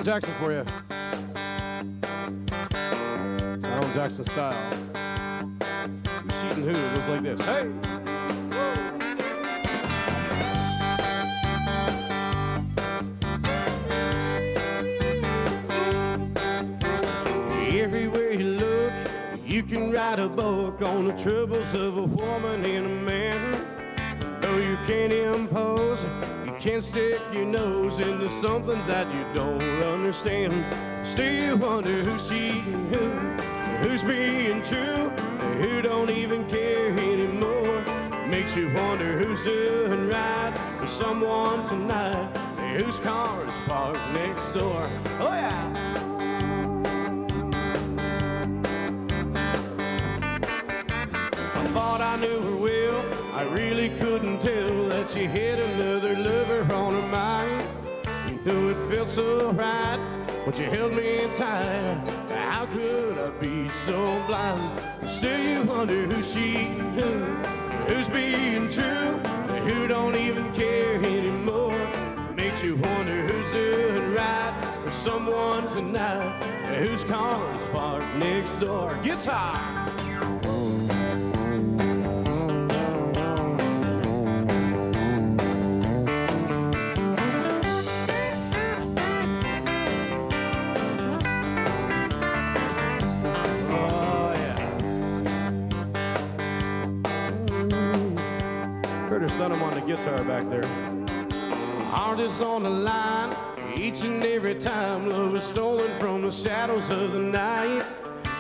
Alan Jackson for you. Alan Jackson style. Who's cheating who? It looks like this. Hey! Everywhere you look, you can write a book on the troubles of a woman and a man. Though you can't impose, you can't stick your nose into something that you don't understand. Still you wonder who's cheating who's being true, who don't even care anymore. Makes you wonder who's doing right for someone tonight, whose car is parked next door. Oh yeah! I thought I knew her well, I really couldn't tell that she had another lover on her mind. You know it felt so right when she held me tight. How could I be so blind? Still you wonder who's cheating who's being true, who don't even care anymore. Makes you wonder who's doing right for someone tonight, whose car is parked next door. Guitar! Done him on the guitar back there. Heart is on the line each and every time. Love is stolen from the shadows of the night.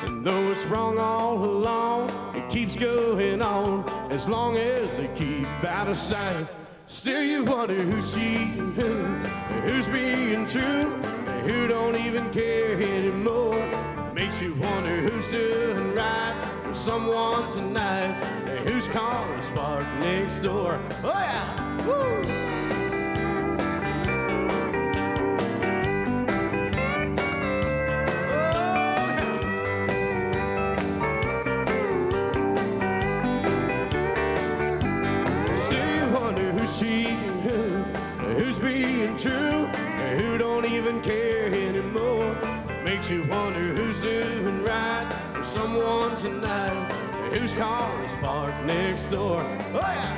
And though it's wrong all along, it keeps going on as long as they keep out of sight. Still you wonder who's cheating who's being true, who don't even care anymore. Makes you wonder who's doing right for someone tonight, whose car is parked next door. Oh yeah! Woo! Who's being true, who don't even care anymore. Makes you wonder who's doing right for someone tonight, whose car is parked next door. Oh yeah!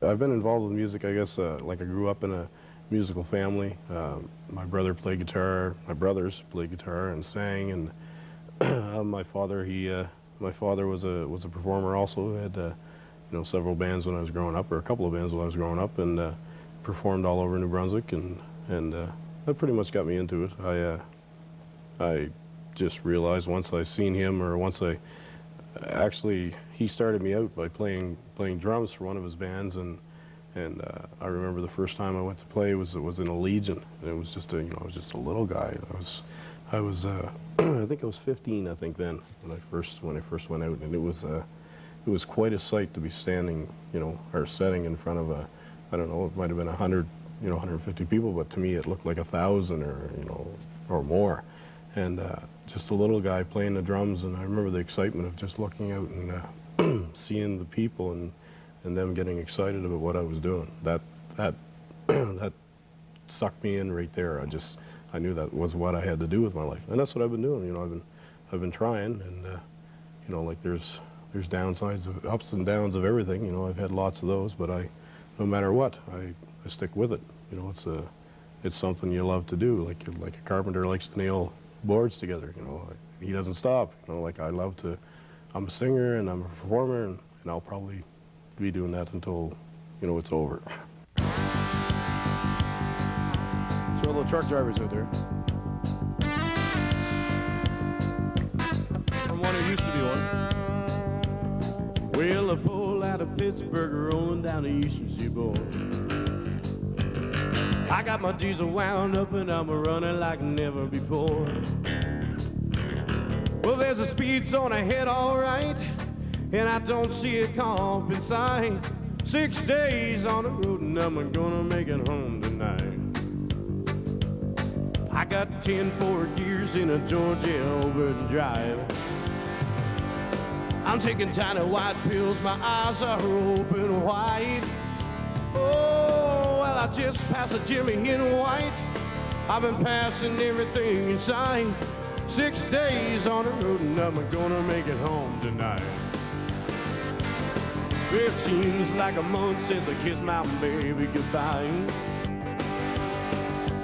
I've been involved with music, I guess, like I grew up in a musical family. My brother played guitar, my brothers played guitar and sang, and my father was a performer also. Had several bands when I was growing up, or a couple of bands when I was growing up, and performed all over New Brunswick, and that pretty much got me into it. I just realized once I seen him, or once he started me out by playing drums for one of his bands, and I remember the first time I went to play was in a Legion, and it was just I was just a little guy. I was I think I was 15, I think, then when I first went out, and it was quite a sight to be standing, or setting in front of I don't know, it might have been 100, 150 people, but to me it looked like 1,000 or more, and just a little guy playing the drums, and I remember the excitement of just looking out and seeing the people and them getting excited about what I was doing. That sucked me in right there. I knew that was what I had to do with my life, and that's what I've been doing. I've been trying, and like there's downsides, ups and downs of everything. I've had lots of those, but no matter what, I stick with it. It's something you love to do, like a carpenter likes to nail boards together. He doesn't stop. Like I love to. I'm a singer and I'm a performer, and I'll probably be doing that until it's over. So little truck drivers out there. I'm one who used to be one. Well, I pulled out of Pittsburgh, rolling down the eastern seaboard. I got my diesel wound up and I'm running like never before. Well, there's a speed zone ahead, all right, and I don't see a comp in sight. 6 days on the road and I'm gonna make it home tonight. I got 10 forward gears in a Georgia overdrive. I'm taking tiny white pills, my eyes are open wide. Oh, well, I just passed a Jimmy in white. I've been passing everything in sight. 6 days on the road and I'm gonna make it home tonight. It seems like a month since I kissed my baby goodbye.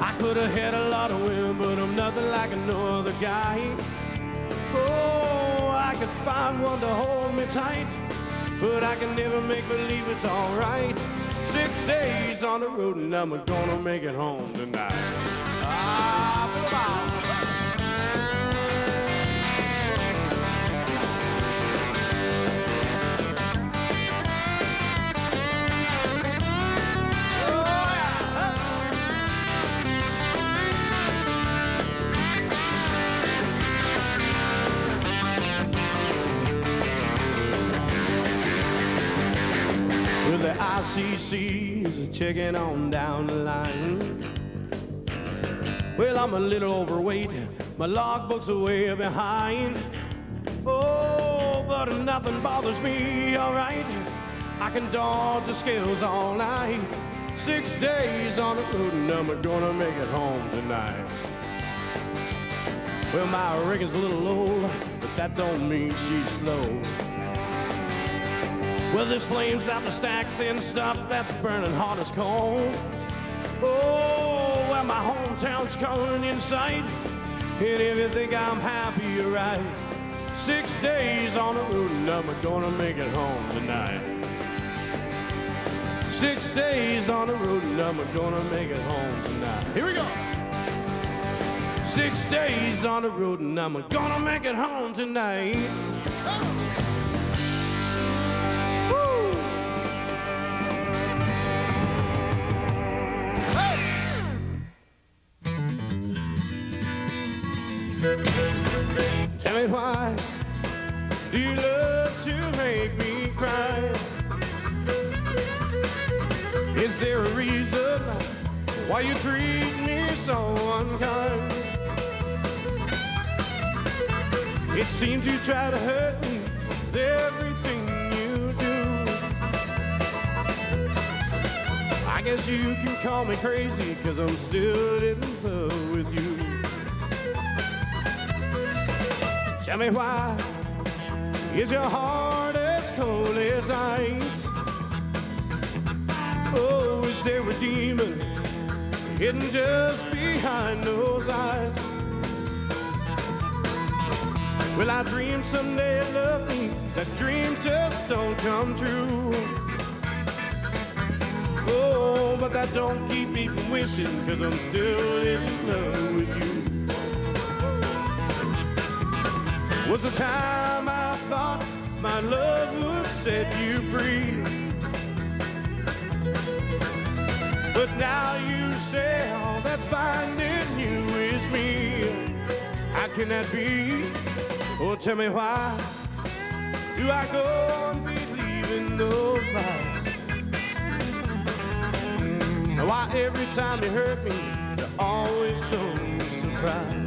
I could have had a lot of women, but I'm nothing like another guy. Oh, I could find one to hold me tight, but I can never make believe it's alright. 6 days on the road and I'm gonna make it home tonight. Ah, come on. The ICC's checking on down the line. Well, I'm a little overweight, my logbook's are way behind. Oh, but nothing bothers me, alright. I can dodge the scales all night. 6 days on the road and I'm gonna make it home tonight. Well, my reckon's a little low, but that don't mean she's slow. Well, there's flames out the stacks and stuff that's burning hot as coal. Oh, well, my hometown's coming in sight, and if you think I'm happy, you're right. 6 days on the road and I'm gonna make it home tonight. 6 days on the road and I'm gonna make it home tonight. Here we go. 6 days on the road and I'm gonna make it home tonight. Oh. Tell me why do you love to make me cry? Is there a reason why you treat me so unkind? It seems you try to hurt me with everything you do. I guess you can call me crazy, 'cause I'm still in love with you. Tell me why is your heart as cold as ice? Oh, is there a demon hidden just behind those eyes? Well, I dream someday you'll love me. That dream just don't come true. Oh, but that don't keep me from wishing, 'cause I'm still in love with you. Was the time I thought my love would set you free, but now you say all that's binding you is me. How can that be? Oh, tell me why do I go on believing those lies? Why every time you hurt me, you're always so surprised?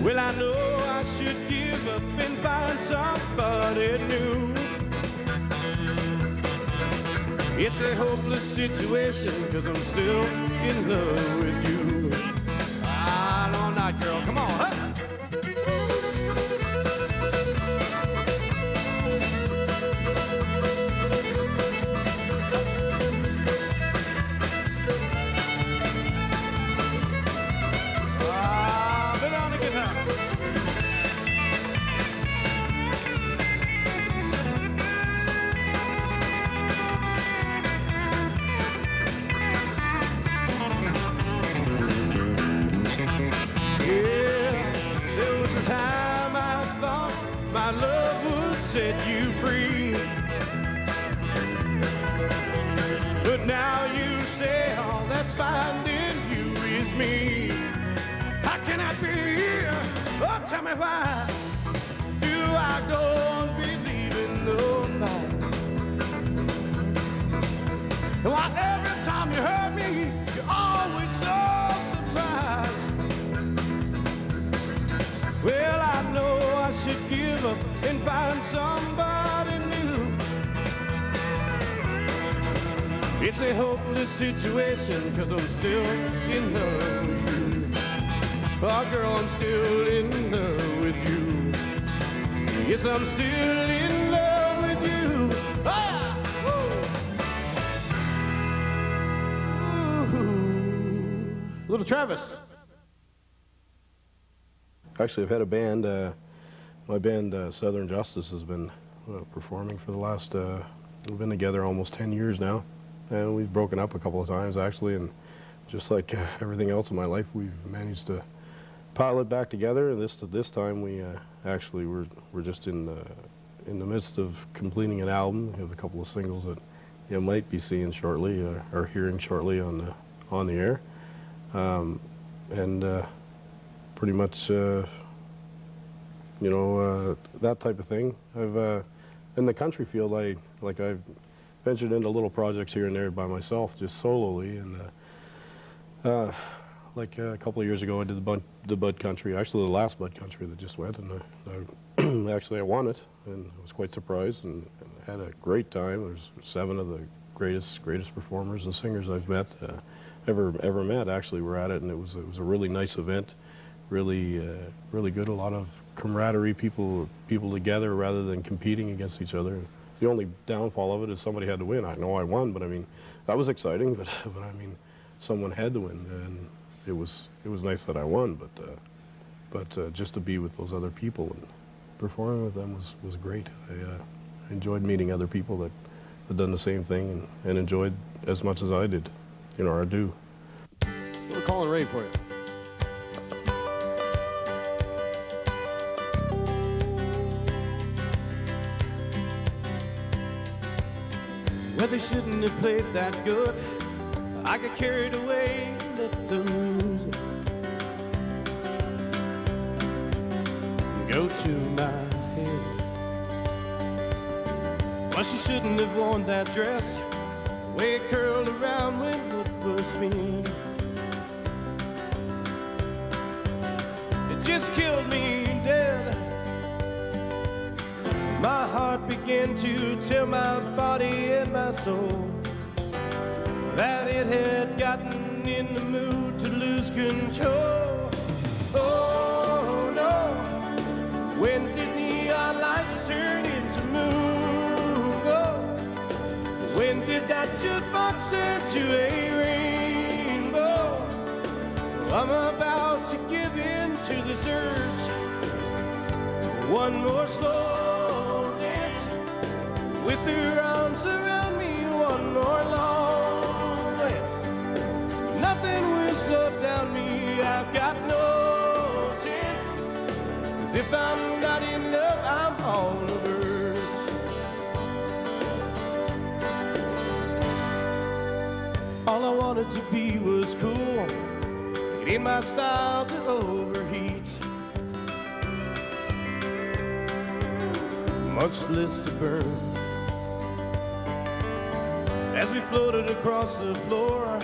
Well, I know I should give up and find somebody new. It's a hopeless situation, 'cause I'm still in love with you. Ah, all night, girl, come on, huh? My love would set you free, but now you say all that's binding you is me. How can I be? Oh, tell me why do I go on believing those lies? Why every time you hurt me, you're always so surprised? Well, I know I should It's a hopeless situation, 'cause I'm still in love with you. Oh, girl, I'm still in love with you. Yes, I'm still in love with you. Ah! Ooh. Little Travis. Actually, I've had a band. My band, Southern Justice, has been performing for the last, we've been together almost 10 years now. And we've broken up a couple of times, actually, and just like everything else in my life, we've managed to pile it back together. And this time, we actually we're just in the midst of completing an album. We have a couple of singles that you might be seeing shortly, or hearing shortly on the air, and pretty much, you know, that type of thing. I've in the country field, I've ventured into little projects here and there by myself, just solely, and like a couple of years ago, I did the Bud Country, actually the last Bud Country that just went, and actually I won it, and I was quite surprised and had a great time. There's 7 of the greatest performers and singers I've met, ever met. Actually, were at it, and it was a really nice event, really good. A lot of camaraderie, people together rather than competing against each other. The only downfall of it is somebody had to win. I know I won, but I mean, that was exciting. But I mean, someone had to win, and it was nice that I won. But just to be with those other people and performing with them was great. I enjoyed meeting other people that had done the same thing and enjoyed as much as I did, you know, or do. We're calling Ray for you. Well, they shouldn't have played that good. I got carried away, let the music go to my head. Well, she shouldn't have worn that dress, the way it curled around when it was me. It just killed me dead. My heart began to tell my body and my soul that it had gotten in the mood to lose control. Oh no, when did neon lights turn into moon? Oh, when did that jukebox turn to a rainbow? I'm about to give in to this urge. One more slow dance with her arms around me, one more long dance. Nothing will slow down me, I've got no chance. 'Cause if I'm not in love, I'm on the verge. All I wanted to be was cool, it ain't my style to overheat, much less to burn. As we floated across the floor,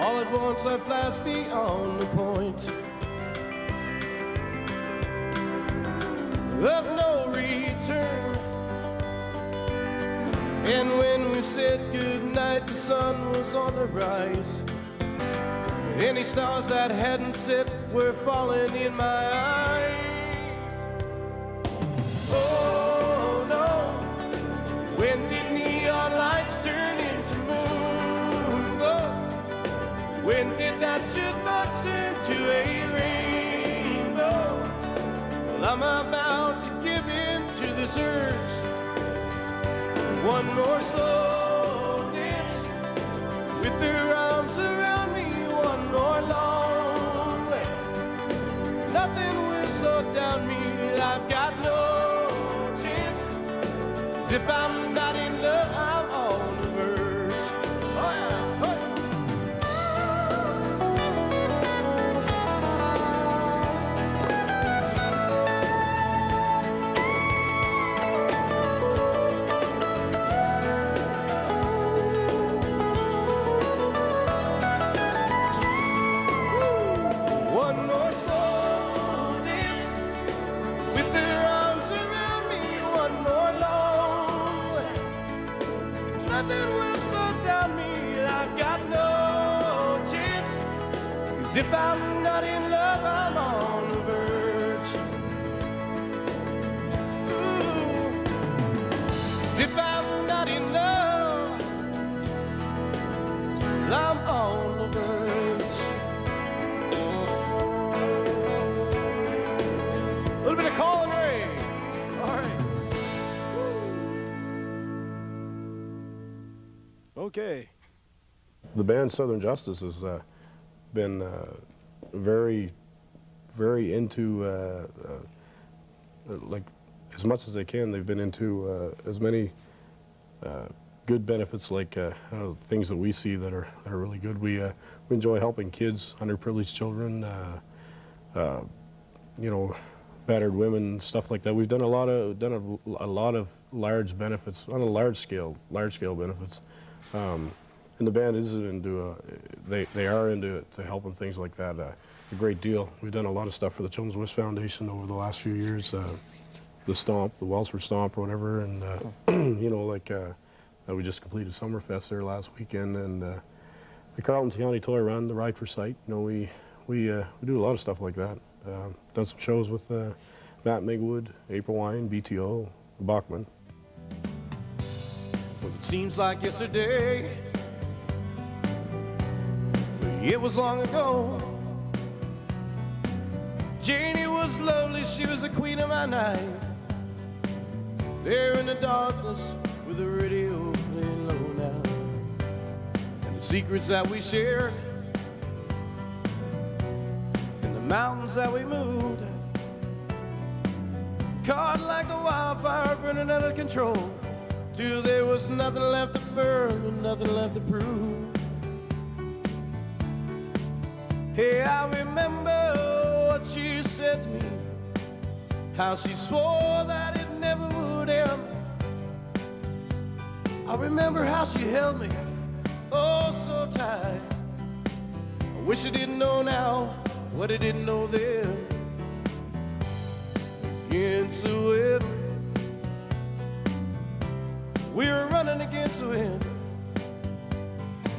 all at once I flashed beyond the point of no return. And when we said goodnight, the sun was on the rise. Any stars that hadn't set were falling in my eyes. Oh no, when did neon lights turn into moon? Oh, when did that jukebox turn to a rainbow? Well, I'm about to give in to this urge. One more slow dance with her arms around me, one more long dance. Nothing will slow down me, I've got no chance. 'Cause if I'm not in love, I'm on the verge. Oh yeah, If I'm not in love, I'm on the verge. Ooh. If I'm not in love, I'm on the verge. A little bit of Colin Ray. All right. Okay. The band Southern Justice has been very into like as much as they can. They've been into as many good benefits, like things that we see that are really good. We enjoy helping kids, underprivileged children, you know, battered women, stuff like that. We've done a lot of large benefits on a large scale benefits. And the band is into they are into helping things like that a great deal. We've done a lot of stuff for the Children's Wish Foundation over the last few years. The Stomp, the Wellsford Stomp or whatever, and you know, like we just completed Summerfest there last weekend, and the Carleton County Toy Run, the Ride for Sight. You know, we do a lot of stuff like that. Done some shows with Matt Migwood, April Wine, BTO, Bachman. Well, it seems like yesterday, it was long ago. Janie was lovely, she was the queen of my night. There in the darkness with the radio playing low now, and the secrets that we shared, and the mountains that we moved, caught like the wildfire burning out of control, till there was nothing left to burn and nothing left to prove. Hey, I remember what she said to me, how she swore that it never would end. I remember how she held me, oh so tight. I wish I didn't know now what I didn't know then. Against the wind, we were running against the wind.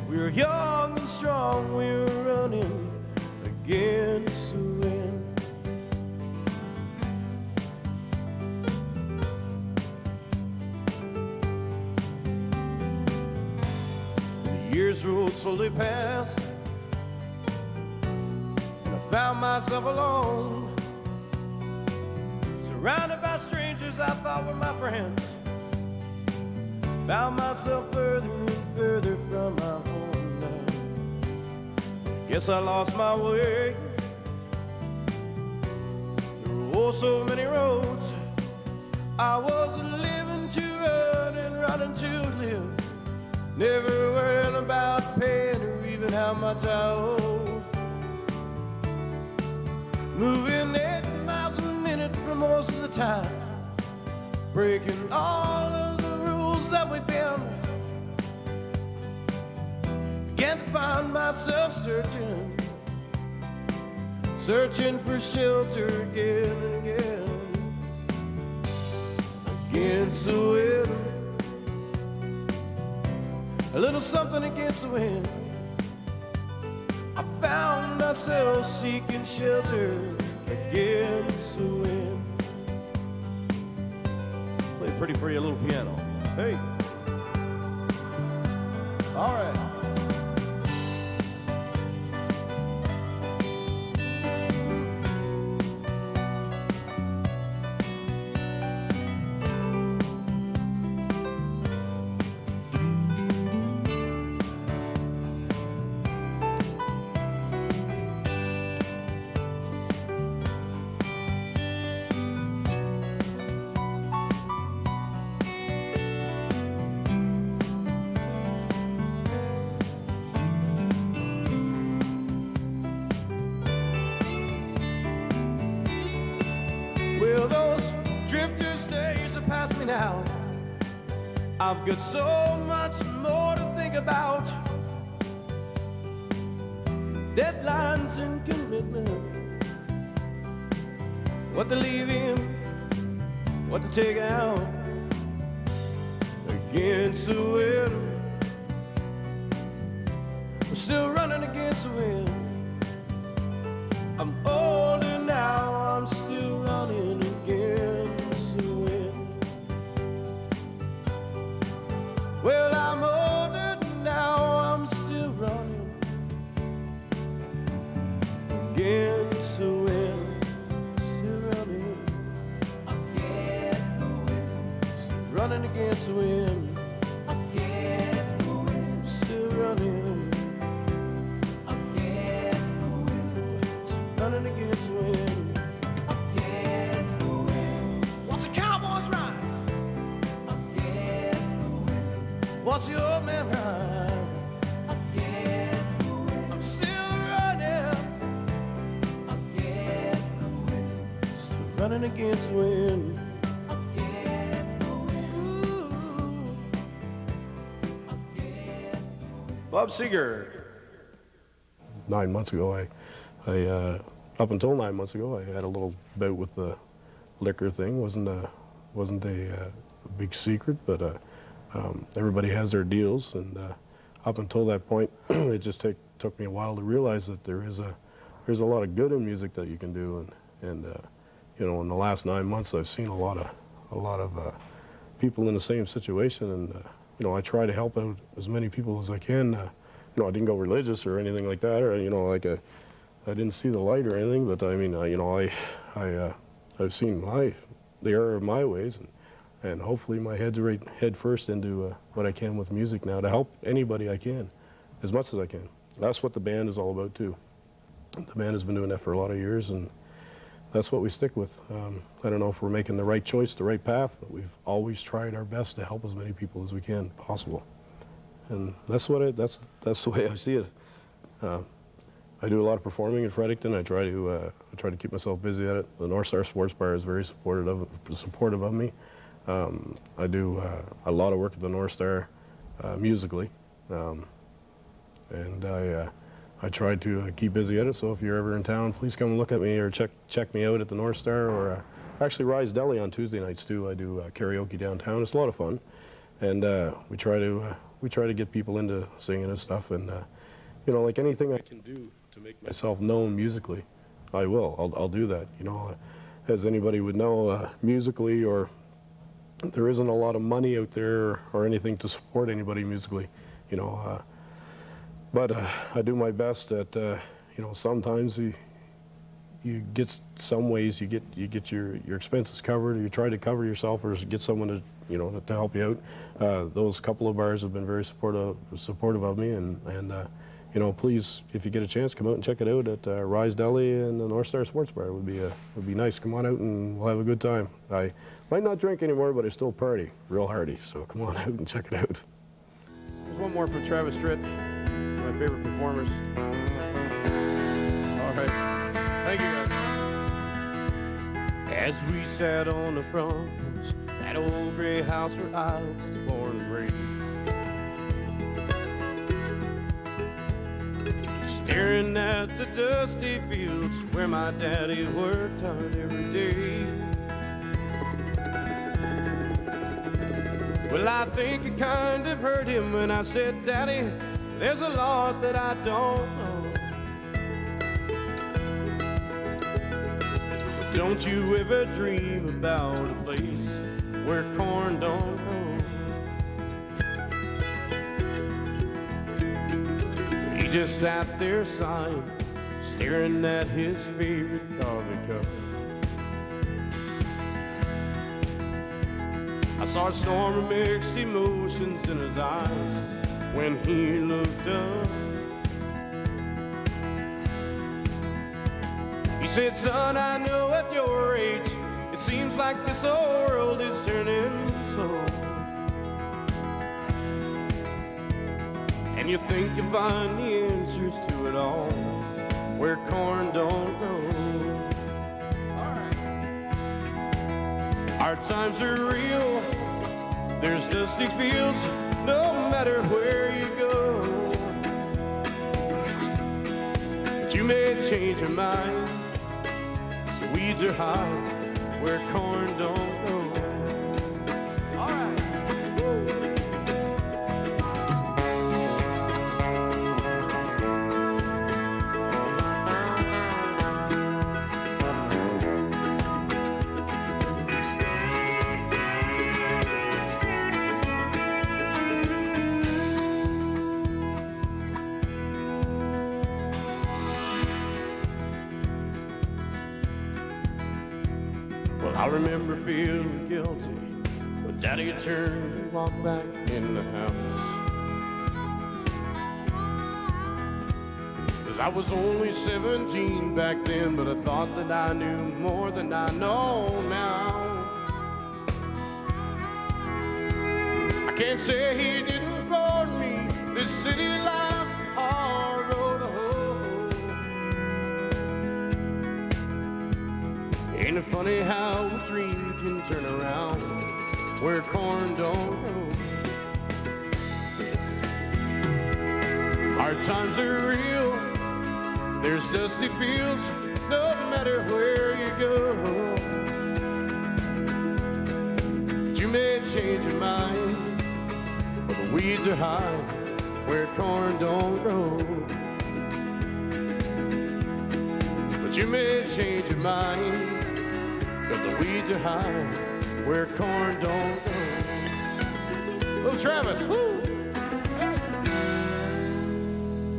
We were young and strong, we were running against the wind. The years rolled slowly past, and I found myself alone, surrounded by strangers I thought were my friends. Found myself further and further from my home now. Guess I lost my way. There were oh so many roads. I was living to run and running to live, never worrying about paying or even how much I owed. Moving 8 miles a minute for most of the time, breaking all of the rules that we bend. Began to find myself searching for shelter again and again. Against the wind, a little something against the wind. I found myself seeking shelter against the wind. Play pretty for you, a little piano. Hey. All right. Well, those drifters days are past me now. I've got so much more to think about. Deadlines and commitment, what to leave in, what to take out. Against the wind, we're still running against the wind. I'm older now, I'm still running against the wind. Well, I'm older now, I'm still running against the wind. Still running against the wind. Still running against the wind. Against the wind. Still running against the wind. Still running against the wind. Against the wind. What's a cowboy's ride? Against the wind. What's the old man ride? Against the wind. I'm still running against the wind. Still running against the wind. Against the wind. Ooh. Against the wind. Bob Seger. 9 months ago, I up until 9 months ago, I had a little bout with the liquor thing. Wasn't a big secret, but everybody has their deals, and up until that point, it just took me a while to realize that there's a lot of good in music that you can do, and you know, in the last 9 months, I've seen a lot of people in the same situation, and you know, I try to help out as many people as I can. You know, I didn't go religious or anything like that, or you know, like I didn't see the light or anything, but I mean, you know, I've seen the error of my ways, and hopefully my head's right head first into what I can with music now to help anybody I can, as much as I can. That's what the band is all about too. The band has been doing that for a lot of years, and that's what we stick with. I don't know if we're making the right choice, the right path, but we've always tried our best to help as many people as we can possible. And that's the way I see it. I do a lot of performing in Fredericton. I try to keep myself busy at it. The North Star Sports Bar is very supportive of me. I do a lot of work at the North Star musically, and I try to keep busy at it. So if you're ever in town, please come and look at me or check me out at the North Star, or actually Rise Deli on Tuesday nights too. I do karaoke downtown. It's a lot of fun, and we try to get people into singing and stuff. And you know, like anything I can do to make myself known musically, I will. I'll do that. You know, as anybody would know, musically, or there isn't a lot of money out there or anything to support anybody musically. You know, but I do my best at you know, sometimes you get some ways you get your expenses covered, or you try to cover yourself, or get someone to, you know, to help you out. Those couple of bars have been very supportive of me, and you know, please, if you get a chance, come out and check it out at Rise Deli and the North Star Sports Bar. It would be nice. Come on out and we'll have a good time. I might not drink anymore, but I still party real hardy. So come on out and check it out. There's one more from Travis Stritt, my favorite performers. All right. Thank you, guys. As we sat on the front porch, that old gray house where I was born and raised, staring at the dusty fields where my daddy worked hard every day. Well, I think it kind of hurt him when I said, Daddy, there's a lot that I don't know. But don't you ever dream about a place where corn don't grow. He just sat there sighing, staring at his favorite coffee cup. I saw a storm of mixed emotions in his eyes when he looked up. He said, son, I know at your age it seems like this whole world is turning slow, and you think you find the answers to it all where corn don't grow. Hard times are real, there's dusty fields no matter where you go. But you may change your mind, so weeds are high where corn don't grow. All right. I remember feeling guilty when Daddy turned and walked back in the house. 'Cause I was only 17 back then, but I thought that I knew more than I know now. I can't say he didn't warn me, this city life's a hard road to hoe. Ain't it funny how a dream can turn around where corn don't grow? Hard times are real, there's dusty fields, no matter where you go. But you may change your mind, but the weeds are high where corn don't grow. But you may change your mind, but the weeds are high where corn don't grow. Little Travis, woo!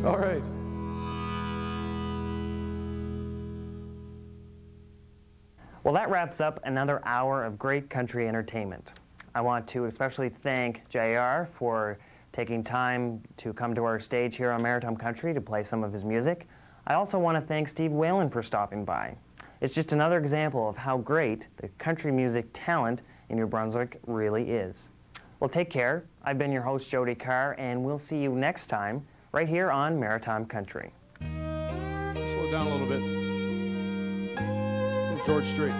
All right. Well, that wraps up another hour of great country entertainment. I want to especially thank JR for taking time to come to our stage here on Maritime Country to play some of his music. I also want to thank Steve Waylon for stopping by. It's just another example of how great the country music talent in New Brunswick really is. Well, take care. I've been your host, Jody Carr, and we'll see you next time right here on Maritime Country. Slow it down a little bit. George Strait.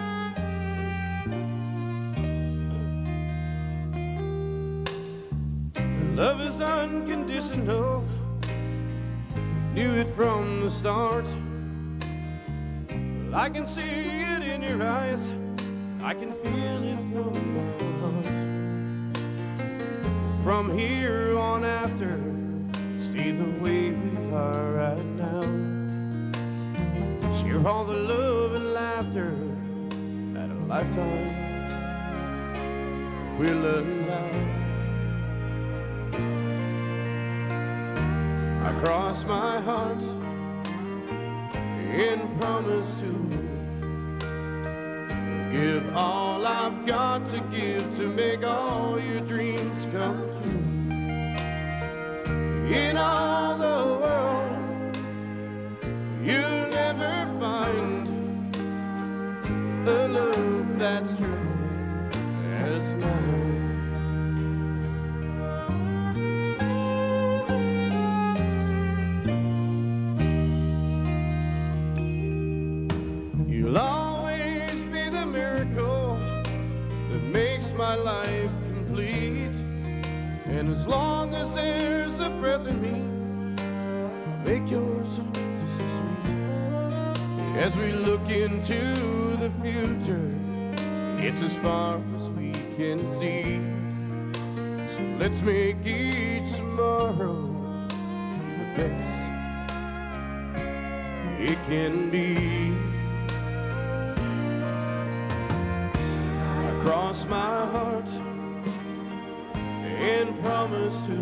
Love is unconditional, knew it from the start. Well, I can see it in your eyes, I can feel it from my heart. From here on after, stay the way we are right now. Share all the love and laughter that a lifetime will allow. I cross my heart and promise to give all I've got to give to make all your dreams come true. In all the world, you'll never find a love that's true as mine. You'll always be the miracle that makes my life complete. And as long as there's a breath in me, I'll make yours just as sweet. As we look into the future, it's as far as we can see. So let's make each tomorrow the best it can be. I cross my heart and promise to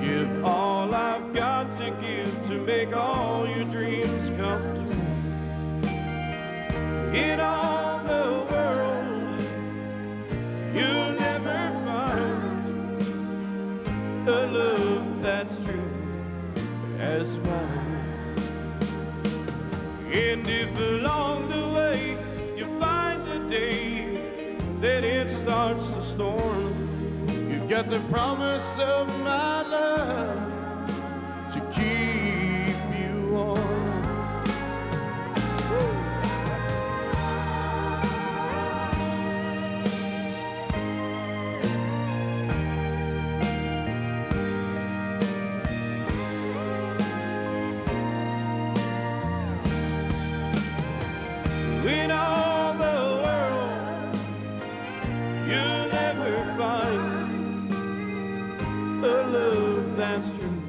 give all I've got to give to make all your dreams come true. In all the world, you'll never find a love that's true as mine. And if along the way you find a day that it starts to storm, you've got the promise of my love to keep you warm. In all the world, you'll never find a love that's true